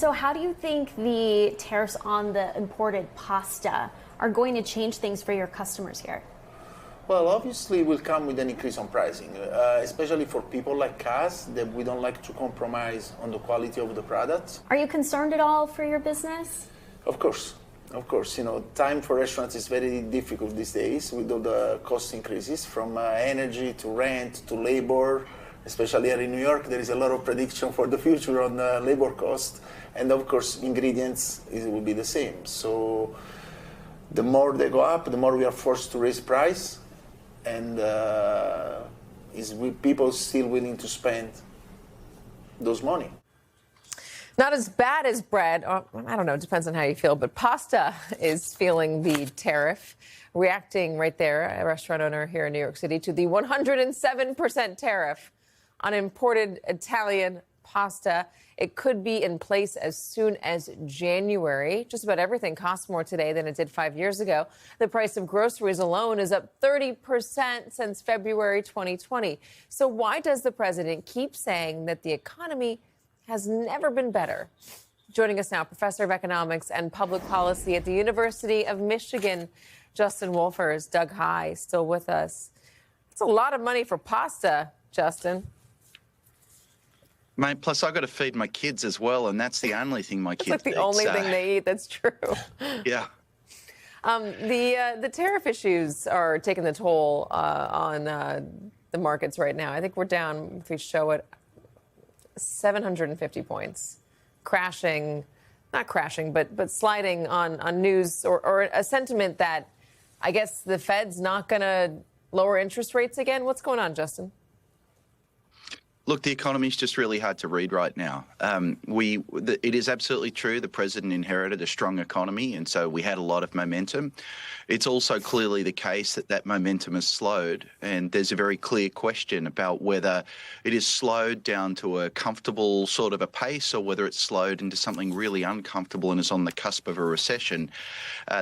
So how do you think the tariffs on the imported pasta are going to change things for your customers here? Well, obviously, it will come with an increase on pricing, especially for people like us that we don't like to compromise on the quality of the products. Are you concerned at all for your business? Of course. Of course, time for restaurants is very difficult these days with all the cost increases from energy to rent to labor. Especially here in New York, there is a lot of prediction for the future on labor cost. And of course, ingredients will be the same. So the more they go up, the more we are forced to raise price. And is people still willing to spend those money? Not as bad as bread. I don't know. It depends on how you feel. But pasta is feeling the tariff, reacting right there, a restaurant owner here in New York City, to the 107% tariff on imported Italian pasta. It could be in place as soon as January. Just about everything costs more today than it did 5 years ago. The price of groceries alone is up 30% since February 2020. So why does the president keep saying that the economy has never been better? Joining us now, professor of economics and public policy at the University of Michigan, Justin Wolfers. Doug High still with us. It's a lot of money for pasta, Justin. Mate, plus I've got to feed my kids as well, and that's the only thing my kids eat. It's like the only thing they eat, that's true. Yeah. The tariff issues are taking the toll on the markets right now. I think we're down, if we show it, 750 points, crashing, not crashing, but sliding on news or a sentiment that I guess the Fed's not going to lower interest rates again. What's going on, Justin? Look, the economy's just really hard to read right now. It is absolutely true the president inherited a strong economy, and so we had a lot of momentum. It's also clearly the case that that momentum has slowed, and there's a very clear question about whether it is slowed down to a comfortable sort of a pace or whether it's slowed into something really uncomfortable and is on the cusp of a recession.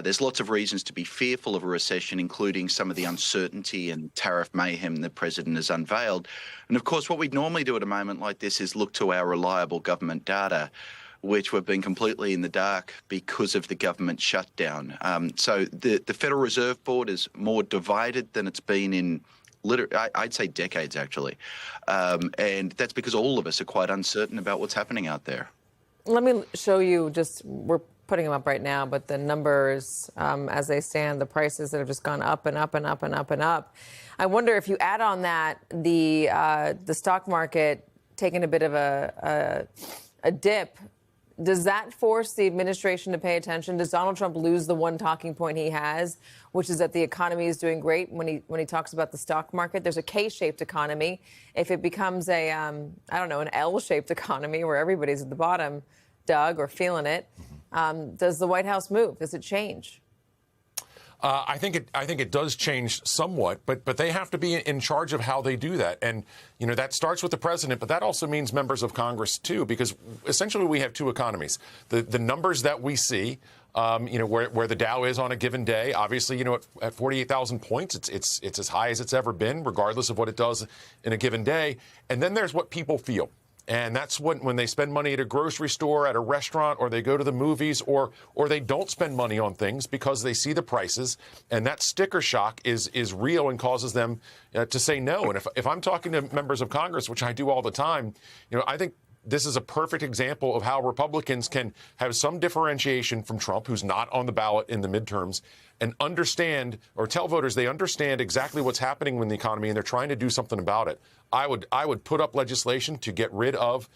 There's lots of reasons to be fearful of a recession, including some of the uncertainty and tariff mayhem the president has unveiled. And of course, what we'd normally do at a moment like this is look to our reliable government data, which we've been completely in the dark because of the government shutdown. So the Federal Reserve Board is more divided than it's been in, I'd say, decades, actually. And that's because all of us are quite uncertain about what's happening out there. Let me show you we're putting them up right now, but the numbers as they stand, the prices that have just gone up and up and up and up and up. I wonder if you add on that the stock market taking a bit of a dip, does that force the administration to pay attention? Does Donald Trump lose the one talking point he has, which is that the economy is doing great when he talks about the stock market? There's a K-shaped economy. If it becomes an L-shaped economy where everybody's at the bottom, Doug, or feeling it, does the White House move? Does it change? I think it does change somewhat, but they have to be in charge of how they do that. And, that starts with the president, but that also means members of Congress, too, because essentially we have two economies. The numbers that we see, where the Dow is on a given day, obviously, at 48,000 points, it's as high as it's ever been, regardless of what it does in a given day. And then there's what people feel. And that's when they spend money at a grocery store, at a restaurant, or they go to the movies, or they don't spend money on things because they see the prices. And that sticker shock is real and causes them to say no. And if I'm talking to members of Congress, which I do all the time, I think this is a perfect example of how Republicans can have some differentiation from Trump, who's not on the ballot in the midterms, and understand or tell voters they understand exactly what's happening with the economy and they're trying to do something about it. I would put up legislation to get rid of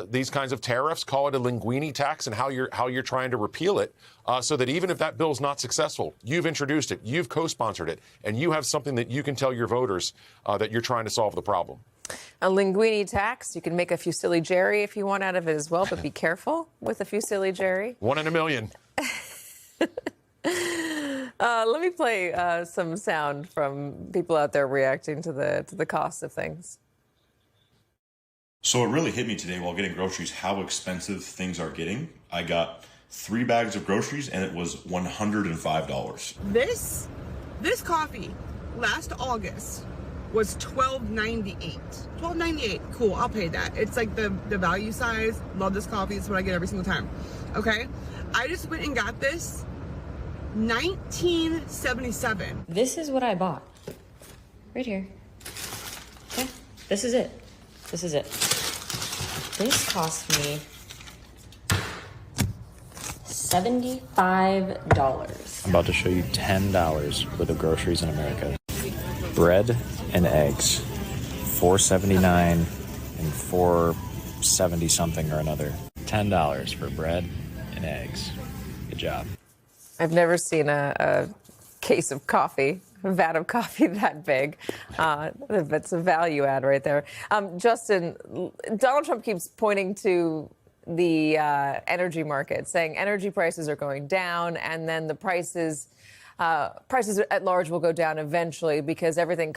these kinds of tariffs, call it a linguini tax, and how you're trying to repeal it, so that even if that bill is not successful, you've introduced it, you've co-sponsored it, and you have something that you can tell your voters that you're trying to solve the problem. A linguini tax. You can make a Fusilli Jerry if you want out of it as well, but be careful with a Fusilli Jerry. 1 in a million. Let me play some sound from people out there reacting to the cost of things. So it really hit me today while getting groceries how expensive things are getting. I got 3 bags of groceries and it was $105. This coffee last August was $12.98. $12.98. Cool, I'll pay that. It's like the value size. Love this coffee. It's what I get every single time. Okay? I just went and got this $19.77. This is what I bought. Right here. Okay? This is it. This is it. This cost me $75. I'm about to show you $10 worth of groceries in America. Bread and eggs, $4.79 and $4.70 something or another. $10 for bread and eggs. Good job. I've never seen a case of coffee, a vat of coffee that big. That's a value add right there. Justin, Donald Trump keeps pointing to the energy market, saying energy prices are going down, and then the prices at large will go down eventually because everything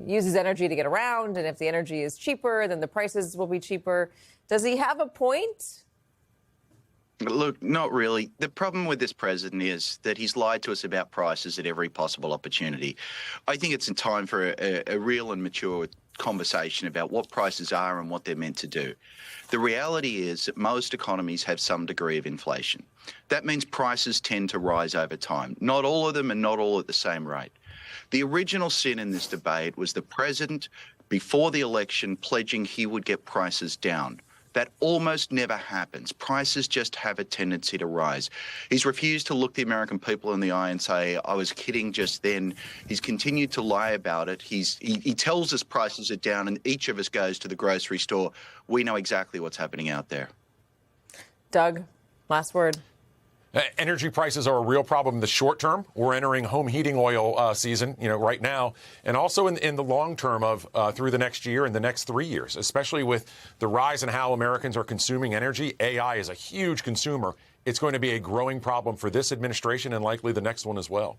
uses energy to get around, and if the energy is cheaper, then the prices will be cheaper. Does he have a point? Look, not really. The problem with this president is that he's lied to us about prices at every possible opportunity. I think it's in time for a real and mature conversation about what prices are and what they're meant to do. The reality is that most economies have some degree of inflation. That means prices tend to rise over time. Not all of them and not all at the same rate. The original sin in this debate was the president, before the election, pledging he would get prices down. That almost never happens. Prices just have a tendency to rise. He's refused to look the American people in the eye and say, I was kidding just then. He's continued to lie about it. He tells us prices are down, and each of us goes to the grocery store. We know exactly what's happening out there. Doug, last word. Energy prices are a real problem in the short term. We're entering home heating oil season, right now, and also in the long term of through the next year and the next 3 years, especially with the rise in how Americans are consuming energy. AI is a huge consumer. It's going to be a growing problem for this administration and likely the next one as well.